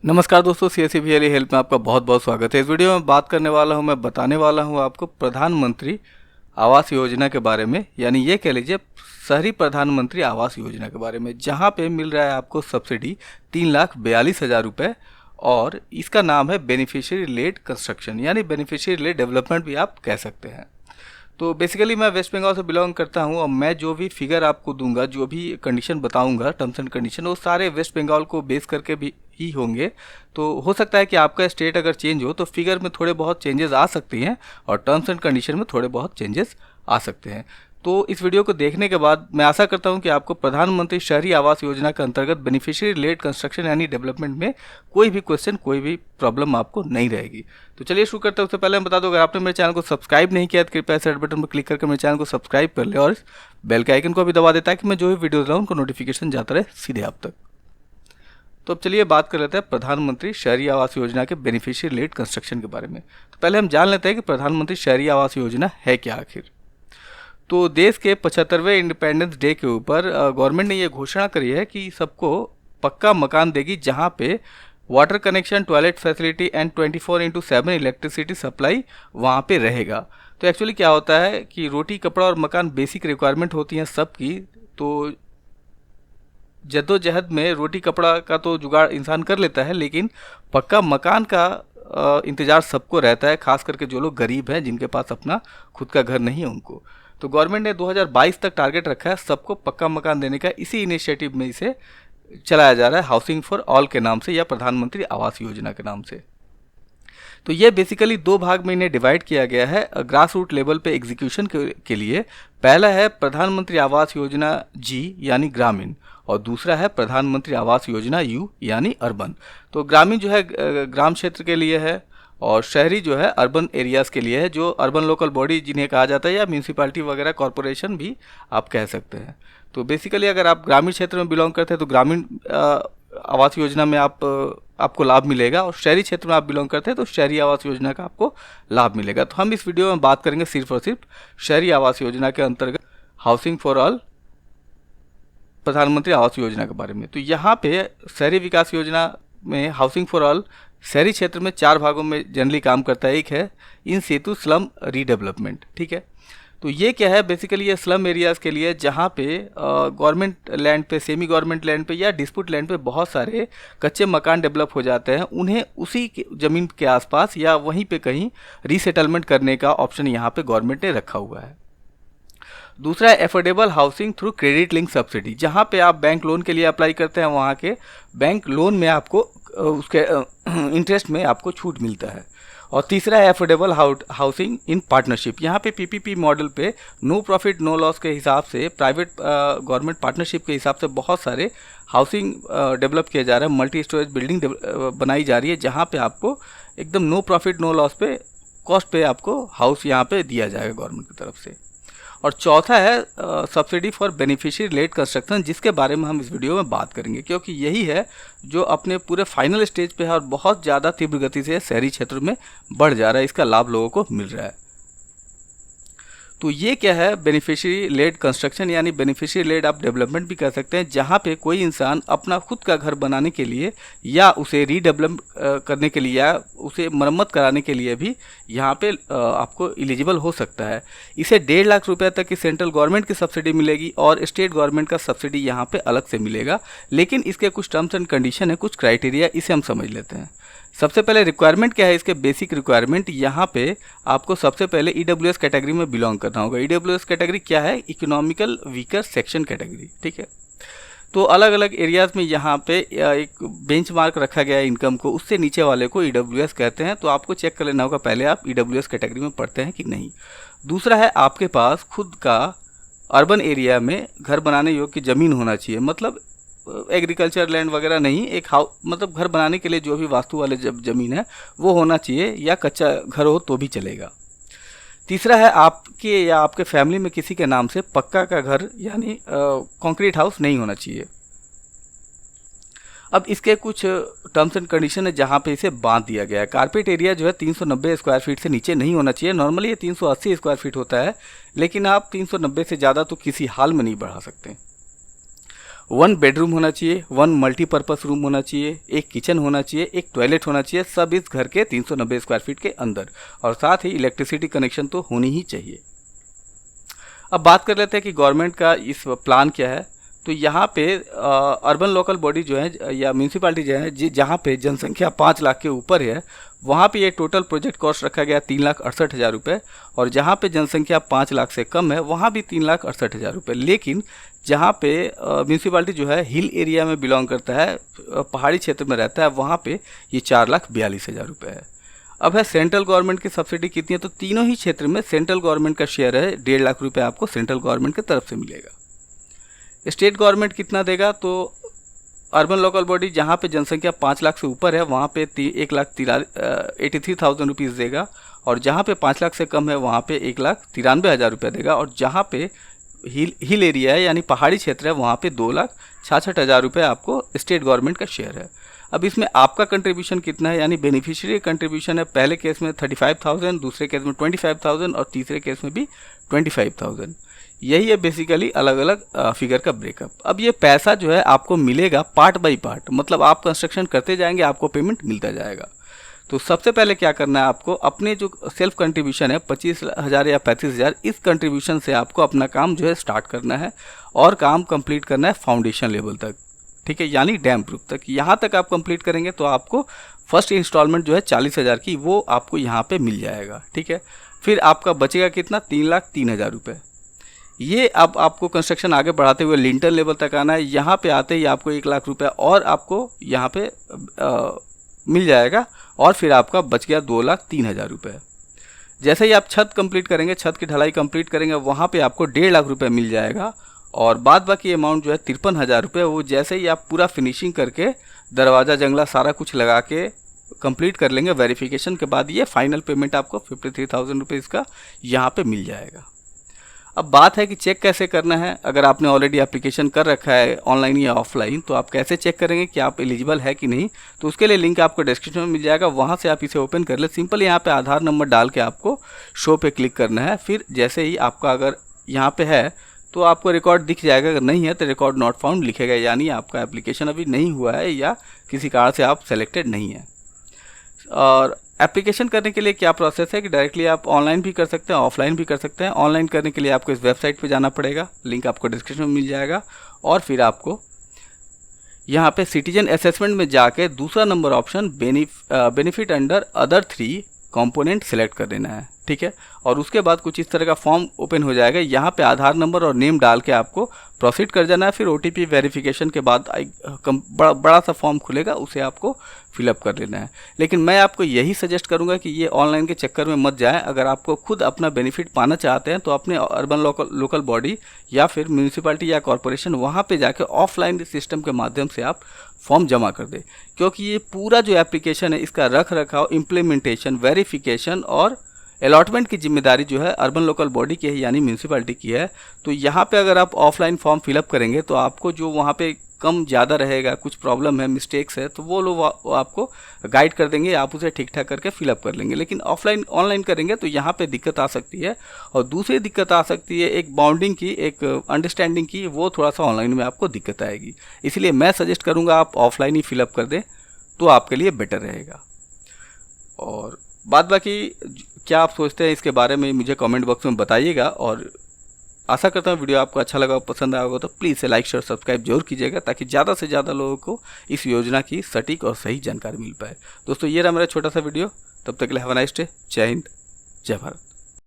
नमस्कार दोस्तों, CSE help में आपका बहुत बहुत स्वागत है। इस वीडियो में बात करने वाला हूं, मैं बताने वाला हूं आपको प्रधानमंत्री आवास योजना के बारे में, यानी ये कह लीजिए शहरी प्रधानमंत्री आवास योजना के बारे में, जहां पे मिल रहा है आपको सब्सिडी 3,42,000 रुपये और इसका नाम है बेनिफिशियरी लेड कंस्ट्रक्शन, यानी बेनिफिशियरी लेड डेवलपमेंट भी आप कह सकते हैं। तो बेसिकली मैं वेस्ट बंगाल से बिलोंग करता हूं और मैं जो भी फिगर आपको दूंगा, जो भी कंडीशन बताऊंगा, टर्म्स एंड कंडीशन, वो सारे वेस्ट बंगाल को बेस करके भी ही होंगे। तो हो सकता है कि आपका स्टेट अगर चेंज हो तो फिगर में थोड़े बहुत चेंजेस आ सकती हैं और टर्म्स एंड कंडीशन में थोड़े बहुत चेंजेस आ सकते हैं। तो इस वीडियो को देखने के बाद मैं आशा करता हूं कि आपको प्रधानमंत्री शहरी आवास योजना के अंतर्गत बेनिफिशियरी लेड कंस्ट्रक्शन यानी डेवलपमेंट में कोई भी क्वेश्चन, कोई भी प्रॉब्लम आपको नहीं रहेगी। तो चलिए शुरू करते हैं। उससे पहले मैं बता दूं, अगर आपने मेरे चैनल को सब्सक्राइब नहीं किया तो कृपया रेड बटन पर क्लिक करके मेरे चैनल को सब्सक्राइब कर ले और इस बेल के आइकन को भी दबा देता है कि मैं जो भी वीडियोज लाऊं उनको नोटिफिकेशन जाता रहे सीधे आप तक। तो अब चलिए बात कर लेते हैं प्रधानमंत्री शहरी आवास योजना के बेनिफिशियरी लेड कंस्ट्रक्शन के बारे में। तो पहले हम जान लेते हैं कि प्रधानमंत्री शहरी आवास योजना है क्या आखिर। तो देश के 75वें इंडिपेंडेंस डे के ऊपर गवर्नमेंट ने ये घोषणा करी है कि सबको पक्का मकान देगी, जहां पे water connection, toilet facility and 24/7 electricity supply वहां पे रहेगा। तो एक्चुअली क्या होता है कि रोटी, कपड़ा और मकान बेसिक रिक्वायरमेंट होती हैं सबकी। तो जद्दोजहद में रोटी कपड़ा का तो जुगाड़ इंसान कर लेता है, लेकिन पक्का मकान का इंतजार सबको रहता है, खास करके जो लोग गरीब हैं, जिनके पास अपना खुद का घर नहीं है उनको। तो गवर्नमेंट ने 2022 तक टारगेट रखा है सबको पक्का मकान देने का। इसी इनिशिएटिव में इसे चलाया जा रहा है हाउसिंग फॉर ऑल के नाम से या प्रधानमंत्री आवास योजना के नाम से। तो ये बेसिकली दो भाग में इन्हें डिवाइड किया गया है ग्रास रूट लेवल पे एग्जीक्यूशन के लिए। पहला है प्रधानमंत्री आवास योजना जी यानी ग्रामीण, और दूसरा है प्रधानमंत्री आवास योजना यू यानी अर्बन। तो ग्रामीण जो है ग्राम क्षेत्र के लिए है और शहरी जो है अर्बन एरियाज़ के लिए है, जो अर्बन लोकल बॉडी जिन्हें कहा जाता है, या म्यूनसिपालिटी वगैरह कॉरपोरेशन भी आप कह सकते हैं। तो बेसिकली अगर आप ग्रामीण क्षेत्र में बिलोंग करते हैं तो ग्रामीण आवास योजना में आपको लाभ मिलेगा, और शहरी क्षेत्र में आप बिलोंग करते हैं तो शहरी आवास योजना का आपको लाभ मिलेगा। तो हम इस वीडियो में बात करेंगे सिर्फ और सिर्फ शहरी आवास योजना के अंतर्गत हाउसिंग फॉर ऑल प्रधानमंत्री आवास योजना के बारे में। तो यहाँ पे शहरी विकास योजना में हाउसिंग फॉर ऑल शहरी क्षेत्र में 4 भागों में जनरली काम करता है। एक है इन सेतु स्लम रीडेवलपमेंट, ठीक है। तो ये क्या है, बेसिकली ये स्लम एरियाज़ के लिए जहाँ पे गवर्नमेंट लैंड पे, सेमी गवर्नमेंट लैंड पे या डिस्प्यूट लैंड पे बहुत सारे कच्चे मकान डेवलप हो जाते हैं, उन्हें उसी ज़मीन के आसपास या वहीं पे कहीं रीसेटलमेंट करने का ऑप्शन यहाँ पे गवर्नमेंट ने रखा हुआ है। दूसरा है affordable housing through credit link subsidy, जहाँ पे आप बैंक लोन के लिए अप्लाई करते हैं, वहाँ के बैंक लोन में आपको उसके इंटरेस्ट में आपको छूट मिलता है। और तीसरा है एफोर्डेबल हाउसिंग इन पार्टनरशिप। यहाँ पे पीपीपी मॉडल पे नो प्रॉफिट नो लॉस के हिसाब से, प्राइवेट गवर्नमेंट पार्टनरशिप के हिसाब से बहुत सारे हाउसिंग डेवलप किया जा रहा है, मल्टी स्टोरेज बिल्डिंग बनाई जा रही है, जहाँ पे आपको एकदम नो प्रॉफिट नो लॉस पे, कॉस्ट पे आपको हाउस यहाँ पे दिया जाएगा गवर्नमेंट की तरफ से। और चौथा है subsidy for beneficiary led construction, जिसके बारे में हम इस वीडियो में बात करेंगे, क्योंकि यही है जो अपने पूरे फाइनल स्टेज पे है और बहुत ज़्यादा तीव्र गति से शहरी क्षेत्र में बढ़ जा रहा है, इसका लाभ लोगों को मिल रहा है। तो ये क्या है, बेनिफिशियरी लेड कंस्ट्रक्शन यानी बेनिफिशियरी लेड आप डेवलपमेंट भी कह सकते हैं, जहाँ पे कोई इंसान अपना खुद का घर बनाने के लिए या उसे रीडेवलप करने के लिए या उसे मरम्मत कराने के लिए भी यहाँ पे आपको एलिजिबल हो सकता है। इसे 1.5 लाख रुपये तक की सेंट्रल गवर्नमेंट की सब्सिडी मिलेगी और स्टेट गवर्नमेंट का सब्सिडी यहाँ पे अलग से मिलेगा, लेकिन इसके कुछ टर्म्स एंड कंडीशन है, कुछ क्राइटेरिया, इसे हम समझ लेते हैं। सबसे पहले रिक्वायरमेंट क्या है, इसके बेसिक रिक्वायरमेंट। यहाँ पे आपको सबसे पहले ईडब्ल्यूएस कैटेगरी में बिलोंग करना होगा। ईडब्ल्यूएस कैटेगरी क्या है, इकोनॉमिकल वीकर सेक्शन कैटेगरी, ठीक है। तो अलग अलग एरियाज़ में यहाँ पे एक बेंचमार्क रखा गया है इनकम को, उससे नीचे वाले को ईडब्ल्यूएस कहते हैं। तो आपको चेक कर लेना होगा पहले आप ईडब्ल्यूएस कैटेगरी में पढ़ते हैं कि नहीं। दूसरा है आपके पास खुद का अर्बन एरिया में घर बनाने योग्य ज़मीन होना चाहिए, मतलब एग्रीकल्चर लैंड वगैरह नहीं, एक मतलब घर बनाने के लिए जो भी वास्तु वाले ज़मीन है वो होना चाहिए, या कच्चा घर हो तो भी चलेगा। तीसरा है आपके या आपके फैमिली में किसी के नाम से पक्का का घर यानी कंक्रीट हाउस नहीं होना चाहिए। अब इसके कुछ टर्म्स एंड कंडीशन है जहाँ पे इसे बांध दिया गया है। कारपेट एरिया जो है 390 स्क्वायर फीट से नीचे नहीं होना चाहिए। नॉर्मली ये 380 स्क्वायर फीट होता है, लेकिन आप 390 से ज़्यादा तो किसी हाल में नहीं बढ़ा सकते। 1 बेडरूम होना चाहिए, 1 मल्टीपर्पज़ रूम होना चाहिए, एक किचन होना चाहिए, एक टॉयलेट होना चाहिए, सब इस घर के 390 स्क्वायर फीट के अंदर, और साथ ही इलेक्ट्रिसिटी कनेक्शन तो होनी ही चाहिए। अब बात कर लेते हैं कि गवर्नमेंट का इस प्लान क्या है। तो यहाँ पे अर्बन लोकल बॉडी जो है या म्यूनसिपालिटी जो है जहाँ पे जनसंख्या 5 लाख के ऊपर है, वहाँ पे ये टोटल प्रोजेक्ट कॉस्ट रखा गया 3,68,000 रुपये, और जहाँ पे जनसंख्या 5 लाख से कम है वहाँ भी 3,68,000 रुपये। लेकिन जहाँ पे म्यूनसिपालिटी जो है हिल एरिया में बिलोंग करता है, पहाड़ी क्षेत्र में रहता है, वहाँ पे ये 4,42,000 रुपये है। अब है सेंट्रल गवर्नमेंट की सब्सिडी कितनी है, तो तीनों ही क्षेत्र में सेंट्रल गवर्नमेंट का शेयर है 1.5 लाख रुपये आपको सेंट्रल गवर्नमेंट की तरफ से मिलेगा। स्टेट गवर्नमेंट कितना देगा, तो अर्बन लोकल बॉडी जहाँ पे जनसंख्या 5 लाख से ऊपर है वहाँ पे 1,83,000 रुपीज़ देगा, और जहाँ पे 5 लाख से कम है वहाँ पे 1,93,000 रुपये देगा, और जहाँ पे हिल एरिया है यानी पहाड़ी क्षेत्र है वहाँ पे 2,66,000 रुपये आपको स्टेट गवर्नमेंट का शेयर है। अब इसमें आपका कंट्रीब्यूशन कितना है, यानी बेनिफिशियरी कंट्रीब्यूशन है पहले केस में 35,000, दूसरे केस में 25,000 और तीसरे केस में भी 25,000। यही है बेसिकली अलग अलग फिगर का ब्रेकअप। अब ये पैसा जो है आपको मिलेगा पार्ट बाय पार्ट, मतलब आप कंस्ट्रक्शन करते जाएंगे आपको पेमेंट मिलता जाएगा। तो सबसे पहले क्या करना है आपको, अपने जो सेल्फ कंट्रीब्यूशन है 25,000 या 35,000, इस कंट्रीब्यूशन से आपको अपना काम जो है स्टार्ट करना है और काम कंप्लीट करना है फाउंडेशन लेवल तक, ठीक है, यानी डैम प्रूफ तक। यहाँ तक आप कंप्लीट करेंगे तो आपको फर्स्ट इंस्टॉलमेंट जो है 40,000 की वो आपको यहाँ पे मिल जाएगा, ठीक है। फिर आपका बचेगा कितना, 3,03,000 रुपये। ये अब आपको कंस्ट्रक्शन आगे बढ़ाते हुए लिंटर लेवल तक आना है। यहाँ पे आते ही आपको 1 लाख रुपये और आपको यहाँ पे मिल जाएगा, और फिर आपका बच गया 2,03,000 रुपये। जैसे ही आप छत कंप्लीट करेंगे, छत की ढलाई कंप्लीट करेंगे, वहाँ पे आपको 1.5 लाख रुपये मिल जाएगा, और बाद बाकी अमाउंट जो है 53,000 रुपये, वो जैसे ही आप पूरा फिनिशिंग करके दरवाज़ा जंगला सारा कुछ लगा के कंप्लीट कर लेंगे वेरिफिकेशन के बाद, ये फाइनल पेमेंट आपको 53,000 रुपीज़ का यहाँ पे मिल जाएगा। अब बात है कि चेक कैसे करना है। अगर आपने ऑलरेडी एप्लीकेशन कर रखा है ऑनलाइन या ऑफलाइन, तो आप कैसे चेक करेंगे कि आप एलिजिबल है कि नहीं, तो उसके लिए लिंक आपको डिस्क्रिप्शन में मिल जाएगा, वहाँ से आप इसे ओपन कर ले। सिंपल यहाँ पे आधार नंबर डाल के आपको शो पे क्लिक करना है। फिर जैसे ही आपका अगर यहाँ पे है तो आपको रिकॉर्ड दिख जाएगा, अगर नहीं है तो रिकॉर्ड नॉट फाउंड लिखेगा, यानी आपका एप्लीकेशन अभी नहीं हुआ है या किसी कारण से आप सेलेक्टेड नहीं है। और एप्लीकेशन करने के लिए क्या प्रोसेस है कि डायरेक्टली आप ऑनलाइन भी कर सकते हैं, ऑफलाइन भी कर सकते हैं। ऑनलाइन करने के लिए आपको इस वेबसाइट पे जाना पड़ेगा, लिंक आपको डिस्क्रिप्शन में मिल जाएगा, और फिर आपको यहाँ पे सिटीजन असेसमेंट में जाके दूसरा number option benefit under other 3 component select कर देना है, ठीक है। और उसके बाद कुछ इस तरह का फॉर्म ओपन हो जाएगा, यहाँ पे आधार नंबर और नेम डाल के आपको प्रोसीड कर जाना है। फिर OTP वेरिफिकेशन के बाद बड़ा सा फॉर्म खुलेगा, उसे आपको फिलअप कर लेना है। लेकिन मैं आपको यही सजेस्ट करूंगा कि ये ऑनलाइन के चक्कर में मत जाएं। अगर आपको खुद अपना बेनिफिट पाना चाहते हैं तो अपने अर्बन लोकल बॉडी या फिर म्यूनसिपैलिटी या कॉरपोरेशन वहाँ पे जाके ऑफलाइन सिस्टम के माध्यम से आप फॉर्म जमा कर दें, क्योंकि ये पूरा जो एप्लीकेशन है इसका रख रखाव, इम्प्लीमेंटेशन, वेरिफिकेशन और अलॉटमेंट की जिम्मेदारी जो है अर्बन लोकल बॉडी की है, यानी म्यूनसिपैलिटी की है। तो यहाँ पे अगर आप ऑफलाइन फॉर्म फिलअप करेंगे तो आपको जो वहाँ पे कम ज़्यादा रहेगा, कुछ प्रॉब्लम है, मिस्टेक्स है, तो वो लोग आपको गाइड कर देंगे, आप उसे ठीक ठाक करके फिलअप कर लेंगे। लेकिन ऑनलाइन करेंगे तो यहाँ पे दिक्कत आ सकती है, और दूसरी दिक्कत आ सकती है एक बाउंडिंग की, एक अंडरस्टैंडिंग की, वो थोड़ा सा ऑनलाइन में आपको दिक्कत आएगी। इसलिए मैं सजेस्ट करूँगा आप ऑफलाइन ही फिलअप कर दें तो आपके लिए बेटर रहेगा। और बाद बाकी क्या आप सोचते हैं इसके बारे में मुझे कमेंट बॉक्स में बताइएगा, और आशा करता हूँ वीडियो आपको अच्छा लगा, पसंद आया होगा तो प्लीज़ इसे लाइक शेयर सब्सक्राइब जरूर कीजिएगा, ताकि ज़्यादा से ज़्यादा लोगों को इस योजना की सटीक और सही जानकारी मिल पाए। दोस्तों ये रहा मेरा छोटा सा वीडियो, तब तक के लिए हैव अ नाइस डे। जय हिंद, जय भारत।